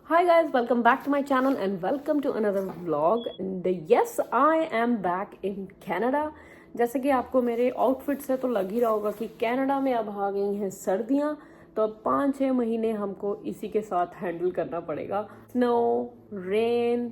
Hi guys, welcome back to my channel and welcome to another vlog. And yes, I am back in Canada. जैसे कि आपको मेरे outfit से तो लग ही रहा होगा कि कनाडा में अब आ गई हैं सर्दियाँ, तो अब 5-6 महीने हमको इसी के साथ हैंडल करना पड़ेगा. स्नो, रेन,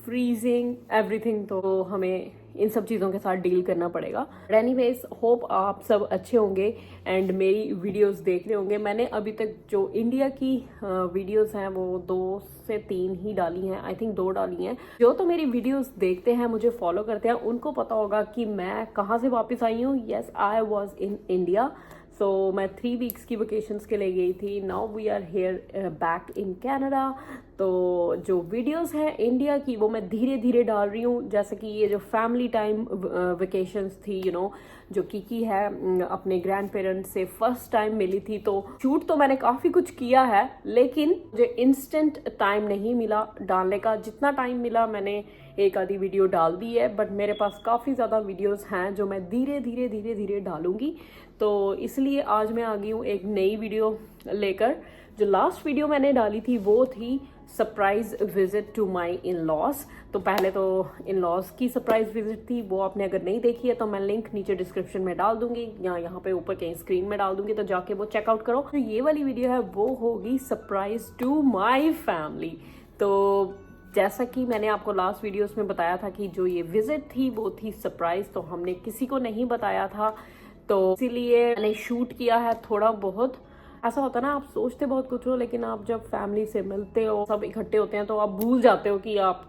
फ्रीजिंग, एवरीथिंग, तो हमें इन सब चीज़ों के साथ डील करना पड़ेगा. एनीवेज, होप आप सब अच्छे होंगे एंड मेरी वीडियोस देख रहे होंगे. मैंने अभी तक जो इंडिया की वीडियोस हैं वो 2 से 3 ही डाली हैं, आई थिंक 2 डाली हैं. जो तो मेरी वीडियोस देखते हैं, मुझे फॉलो करते हैं, उनको पता होगा कि मैं कहाँ से वापस आई हूँ. Yes, I was in India. So मैं 3 वीक्स की वेकेशंस के लिए गई थी. Now we are here back in Canada. तो जो वीडियोस हैं इंडिया की वो मैं धीरे धीरे डाल रही हूँ. जैसे कि ये जो फैमिली टाइम वेकेशंस थी, जो की है अपने ग्रैंड पेरेंट्स से फर्स्ट टाइम मिली थी, तो शूट तो मैंने काफ़ी कुछ किया है, लेकिन मुझे इंस्टेंट टाइम नहीं मिला डालने का. जितना टाइम मिला मैंने एक आधी वीडियो डाल दी है, बट मेरे पास काफ़ी ज़्यादा वीडियोस हैं जो मैं धीरे धीरे डालूंगी. तो इसलिए आज मैं आ गई हूँ एक नई वीडियो लेकर. जो लास्ट वीडियो मैंने डाली थी वो थी surprise visit to my in laws. तो पहले तो इन लॉज की सरप्राइज विजिट थी, वो आपने अगर नहीं देखी है तो मैं लिंक नीचे डिस्क्रिप्शन में डाल दूंगी या यहाँ पे ऊपर कहीं स्क्रीन में डाल दूंगी, तो जाके वो चेकआउट करो. तो ये वाली वीडियो है वो होगी सरप्राइज टू माय फैमिली. तो जैसा कि मैंने आपको लास्ट वीडियोस में बताया था कि जो ये विजिट थी वो थी सरप्राइज, तो हमने किसी को नहीं बताया था, तो इसीलिए मैंने शूट किया है थोड़ा बहुत. ऐसा होता है ना, आप सोचते बहुत कुछ हो, लेकिन आप जब फैमिली से मिलते हो, सब इकट्ठे होते हैं, तो आप भूल जाते हो कि आप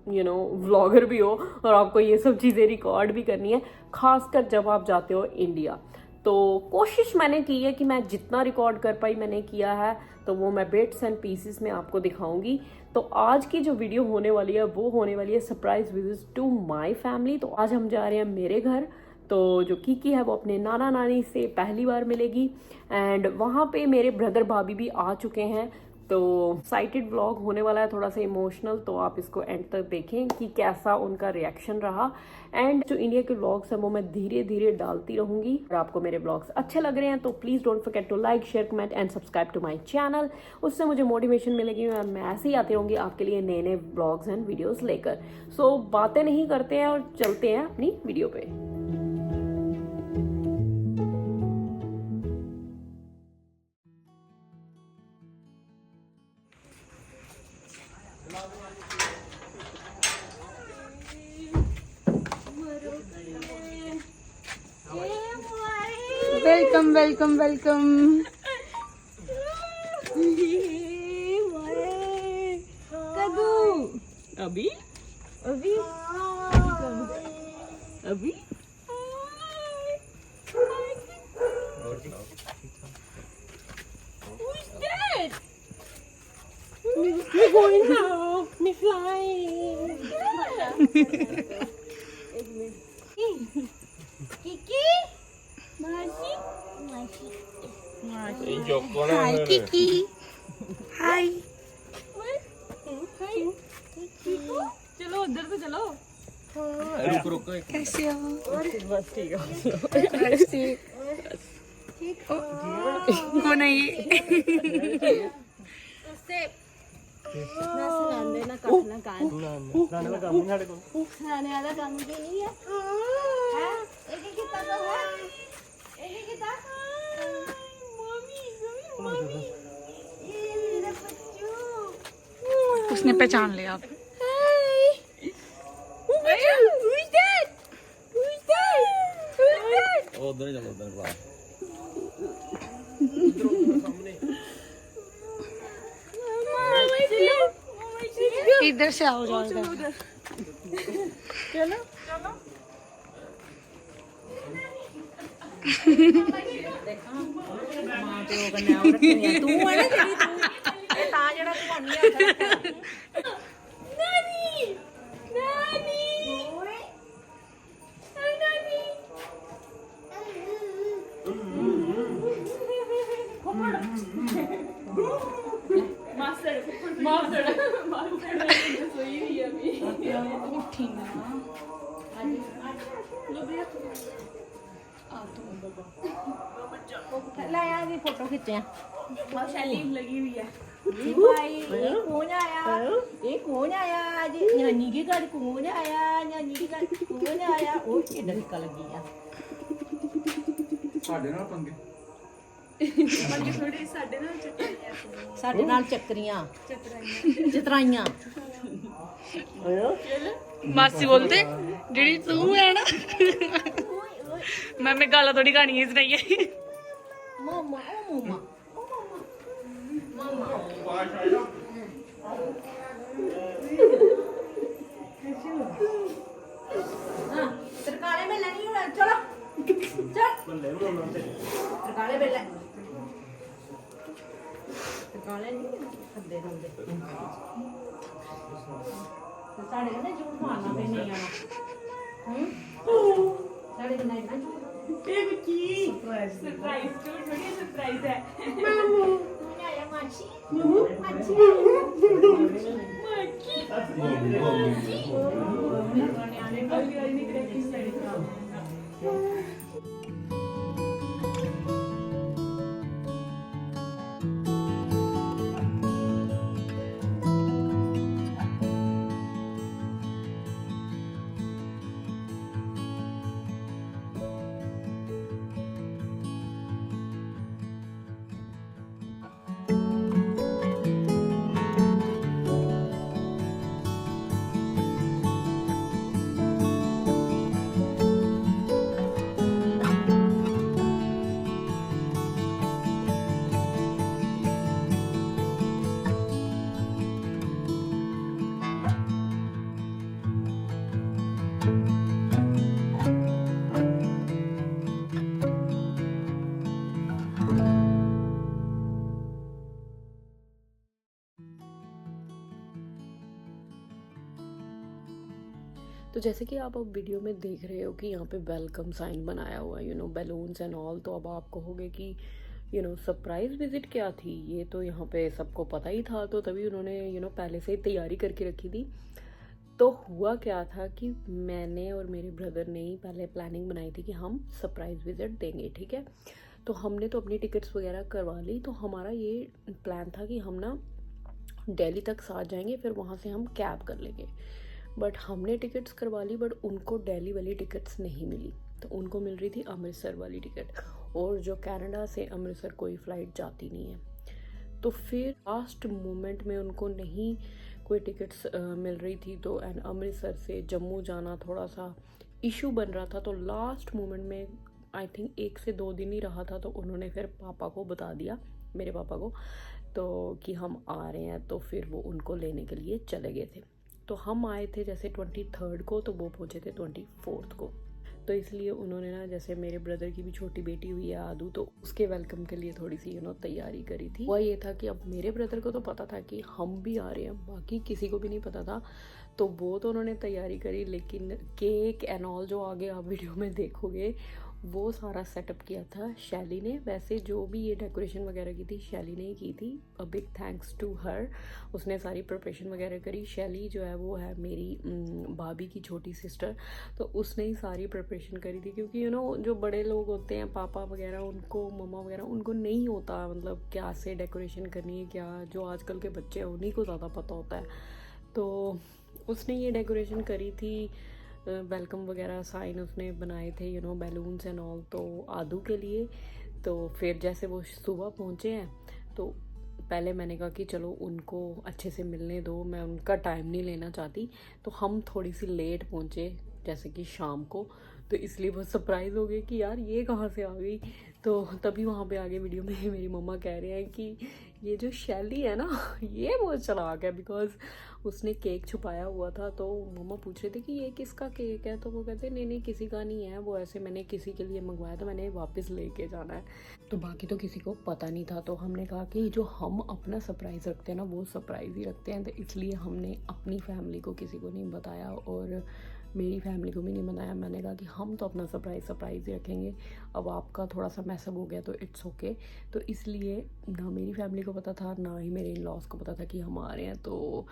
व्लॉगर भी हो और आपको ये सब चीज़ें रिकॉर्ड भी करनी है, खासकर जब आप जाते हो इंडिया. तो कोशिश मैंने की है कि मैं जितना रिकॉर्ड कर पाई मैंने किया है, तो वो मैं बिट्स एंड पीसेस में आपको दिखाऊंगी. तो आज की जो वीडियो होने वाली है वो होने वाली है surprise visit to my family. तो आज हम जा रहे हैं मेरे घर. तो जो की है वो अपने नाना नानी से पहली बार मिलेगी एंड वहाँ पे मेरे ब्रदर भाभी भी आ चुके हैं. तो एक्साइटेड व्लॉग होने वाला है, थोड़ा सा इमोशनल, तो आप इसको एंड तक देखें कि कैसा उनका रिएक्शन रहा. एंड जो इंडिया के व्लॉग्स हैं वो मैं धीरे धीरे डालती रहूंगी. अगर आपको मेरे व्लॉग्स अच्छे लग रहे हैं तो please don't forget to like, share, comment and subscribe to my channel. उससे मुझे मोटिवेशन मिलेगी और मैं ऐसे ही आती रहूंगी आपके लिए नए नए व्लॉग्स एंड वीडियोज़ लेकर. सो बातें नहीं करते हैं और चलते हैं अपनी वीडियो पे. Welcome welcome welcome. कदू अभी अभी अभी We're going now. Me flying. Kiki. Marcy. Hi, Kiki. Hi. चलो उधर तो चलो. रुक कैसे हो? बस ठीक है. कैसे? कौन है ये? ਨਾ ਸੁਣਾਉਂਦੇ ਨਾ ਕੱਖ ਨਾ ਕਾਨ ਨਾਨੇ ਦਾ ਕੰਮ ਨਹੀਂ ਸਾਡੇ ਕੋਲ. ਖਾਣੇ ਵਾਲਾ ਕੰਮ ਵੀ ਨਹੀਂ ਹੈ ਹੈ ਇਹ ਕੀ ਕੀਤਾ ਤੋ ਹੈ ਇਹ ਕੀ ਕੀਤਾ मम्मी ये मेरा बच्चू. उसने पहचान लिया. ਉਹ ਉਧਰ ਹੀ ਚੱਲ ਉਧਰ ਭਰਾ. इधर से आओ, जाओ इधर. चलो मां प्यो कन्नै आओ रखनी तू है ना तेरी तू ए ता जेड़ा तू आनी है. नानी नानी ओए हाय नानी मास्टर सोई हुई है अभी. उठी ना. ला यार ये फोटो खींचे हैं बहुत शैली लगी हुई है. जी भाई ये कौन आया? ये कौन आया आज? नानी के घर कौन आया? नानी के घर कौन आया? ओ किड्डा निक्का लगी आ। ਸਾਡੇ ਨਾਲ ਚੱਕਰੀਆਂ ਚਤਰਾਈਆਂ मासी बोलते जेडी तू है ना मैं गाला थोड़ी गानी है सुनाइए ਮਮਾ ਓ ਮਮਾ ਹਾਂ ਤਰਕਾਲੇ में नहीं हो चलो चल तरकाले में ले तरकाले नहीं खद्दे होंदे ਤੇ ਸਾਡੇ ਕਹਿੰਦੇ ਝੂਠ ਮਾਰਨਾ ਫੇ ਨਹੀਂ ਆਣਾ ਸਾਡੇ ਕਹਿੰਦੇ ਨਾ ਝੂਠ ਇਹ ਕੀ ਸਰਪ੍ਰਾਈਜ਼ ਥੋੜੀ ਸਰਪ੍ਰਾਈਜ਼ ਹੈ ਮਾਮੂ ਮੈਂ ਆਇਆ ਮਾਚੀ ਮਾਚੀ ਆਨੇ ਕੋਈ ਵਾਲੀ ਨਹੀਂ ਕਰੇ ਕਿਸ ਸਾਈਡ तो जैसे कि आप अब वीडियो में देख रहे हो कि यहाँ पे वेलकम साइन बनाया हुआ है, बैलून्स एंड ऑल। तो अब आप कहोगे कि सरप्राइज विजिट क्या थी, ये तो यहाँ पे सबको पता ही था, तो तभी उन्होंने पहले से ही तैयारी करके रखी थी। तो हुआ क्या था कि मैंने और मेरे ब्रदर ने ही पहले प्लानिंग बनाई थी कि हम सरप्राइज विजिट देंगे, ठीक है। तो हमने तो अपनी टिकट्स वगैरह करवा ली। तो हमारा ये प्लान था कि हम ना दिल्ली तक साथ जाएंगे, फिर वहाँ से हम कैब कर लेंगे। बट हमने टिकट्स करवा ली, बट उनको दिल्ली वाली टिकट्स नहीं मिली। तो उनको मिल रही थी अमृतसर वाली टिकट, और जो कनाडा से अमृतसर कोई फ़्लाइट जाती नहीं है। तो फिर लास्ट मोमेंट में उनको नहीं कोई टिकट्स मिल रही थी, तो एंड अमृतसर से जम्मू जाना थोड़ा सा इशू बन रहा था। तो लास्ट मोमेंट में आई थिंक 1 से 2 दिन ही रहा था, तो उन्होंने फिर पापा को बता दिया, मेरे पापा को, तो कि हम आ रहे हैं। तो फिर वो उनको लेने के लिए चले गए थे। तो हम आए थे जैसे 23rd को, तो वो पहुँचे थे 24th को। तो इसलिए उन्होंने ना, जैसे मेरे ब्रदर की भी छोटी बेटी हुई है आदू, तो उसके वेलकम के लिए थोड़ी सी तैयारी करी थी। वह ये था कि अब मेरे ब्रदर को तो पता था कि हम भी आ रहे हैं, बाकी किसी को भी नहीं पता था। तो वो तो उन्होंने तैयारी करी, लेकिन केक एंड ऑल जो आगे आप वीडियो में देखोगे वो सारा सेटअप किया था शैली ने। वैसे जो भी ये डेकोरेशन वगैरह की थी शैली ने ही की थी, a big thanks to her. उसने सारी प्रिपरेशन वगैरह करी। शैली जो है वो है मेरी भाभी की छोटी सिस्टर, तो उसने ही सारी प्रिपरेशन करी थी। क्योंकि जो बड़े लोग होते हैं, पापा वगैरह, उनको, मम्मा वगैरह, उनको नहीं होता मतलब क्या से डेकोरेशन करनी है, क्या जो आजकल के बच्चे हैं उन्हीं को ज़्यादा पता होता है। तो उसने ये डेकोरेशन करी थी, वेलकम वगैरह साइन उसने बनाए थे, बैलून्स एंड ऑल, तो आदू के लिए। तो फिर जैसे वो सुबह पहुँचे हैं, तो पहले मैंने कहा कि चलो उनको अच्छे से मिलने दो, मैं उनका टाइम नहीं लेना चाहती। तो हम थोड़ी सी लेट पहुँचे, जैसे कि शाम को, तो इसलिए वो सरप्राइज़ हो गए कि यार ये कहाँ से आ गई। तो तभी वहाँ पे आगे वीडियो में मेरी मम्मा कह रहे हैं कि ये जो शैली है ना, ये बहुत चालाक है, बिकॉज उसने केक छुपाया हुआ था। तो मम्मा पूछ रहे थे कि ये किसका केक है, तो वो कहते नहीं किसी का नहीं है, वो ऐसे मैंने किसी के लिए मंगवाया था, मैंने वापस लेके जाना है। तो बाकी तो किसी को पता नहीं था। तो हमने कहा कि जो हम अपना सरप्राइज़ रखते हैं ना, वो सरप्राइज़ ही रखते हैं। तो इसलिए हमने अपनी फैमिली को किसी को नहीं बताया, और मेरी फैमिली को भी नहीं बताया। मैंने कहा कि हम तो अपना सरप्राइज़ ही रखेंगे। अब आपका थोड़ा सा मैसअप हो गया तो इट्स ओके। तो इसलिए ना मेरी फैमिली को पता था, ना ही मेरे इन लॉज को पता था कि हम आ रहे हैं। तो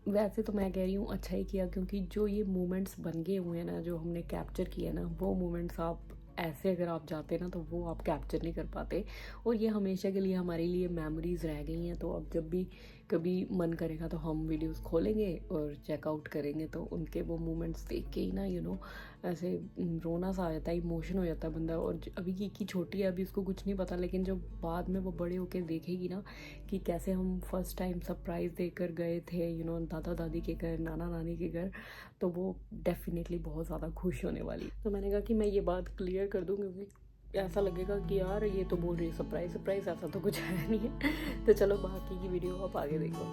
वैसे तो मैं कह रही हूँ अच्छा ही किया, क्योंकि जो ये मोमेंट्स बन गए हुए हैं ना, जो हमने कैप्चर किया ना, वो मोमेंट्स आप ऐसे अगर आप जाते ना तो वो आप कैप्चर नहीं कर पाते, और ये हमेशा के लिए हमारे लिए मेमोरीज रह गई हैं। तो अब जब भी कभी मन करेगा तो हम वीडियोस खोलेंगे और चेकआउट करेंगे, तो उनके वो मोमेंट्स देख के ही ना ऐसे रोना सा आ जाता है, इमोशन हो जाता है बंदा। और अभी की छोटी है, अभी उसको कुछ नहीं पता, लेकिन जब बाद में वो बड़े होकर देखेगी ना कि कैसे हम फर्स्ट टाइम सरप्राइज़ देकर गए थे दादा दादी के घर, नाना नानी के घर, तो वो डेफिनेटली बहुत ज़्यादा खुश होने वाली। तो मैंने कहा कि मैं ये बात क्लियर कर दूँ, क्योंकि ऐसा लगेगा कि यार ये तो बोल रही है सरप्राइज़ सरप्राइज़, ऐसा तो कुछ है नहीं है। तो चलो बाकी की वीडियो आप आगे देखो।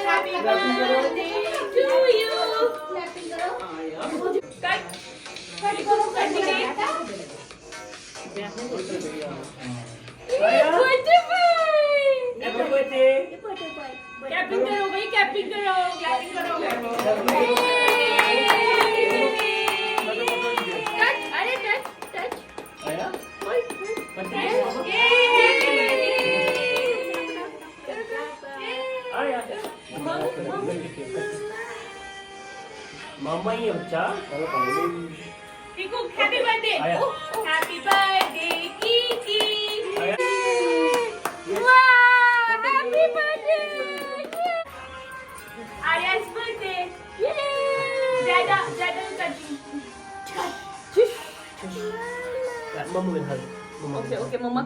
Happy birthday to you. Cut करो कैपिंग करो भाई, कैपिंग करो, कैपिंग करो। टच, अरे टच टच मामा ही है बच्चा। Kiku, happy birthday! Happy birthday, Kiki! Wow! Happy birthday! Arya's birthday! Yay! Dada touching. Mamma will hug. Okay, Mama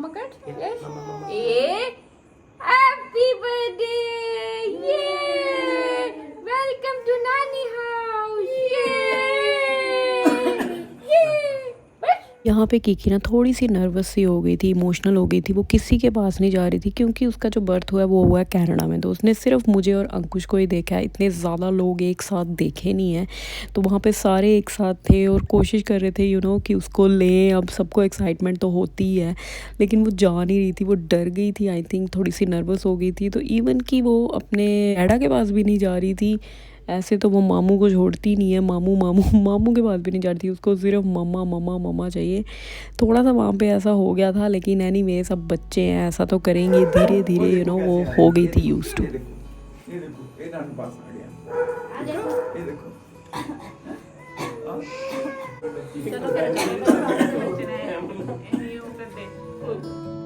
cut. Yes. Happy birthday! Yay! Welcome to Nani house! Yay! यहाँ पे Kiki ना थोड़ी सी nervous सी हो गई थी, emotional हो गई थी। वो किसी के पास नहीं जा रही थी, क्योंकि उसका जो बर्थ हुआ है वो हुआ है कनाडा में। तो उसने सिर्फ मुझे और अंकुश को ही देखा है, इतने ज़्यादा लोग एक साथ देखे नहीं हैं। तो वहाँ पे सारे एक साथ थे और कोशिश कर रहे थे कि उसको लें। अब सबको एक्साइटमेंट तो होती ही है, लेकिन वो जा नहीं रही थी, वो डर गई थी, आई थिंक थोड़ी सी नर्वस हो गई थी। तो इवन कि वो अपने डैडा के पास भी नहीं जा रही थी। ऐसे तो वो मामू को छोड़ती नहीं है, मामू के पास भी नहीं जाती, उसको सिर्फ मम्मा चाहिए। थोड़ा सा वहाँ पे ऐसा हो गया था, लेकिन एनीवे सब बच्चे हैं, ऐसा तो करेंगे। धीरे धीरे वो हो गई थी यूज्ड टू। ये देखो ये नान पास आ गया। ये देखो चलो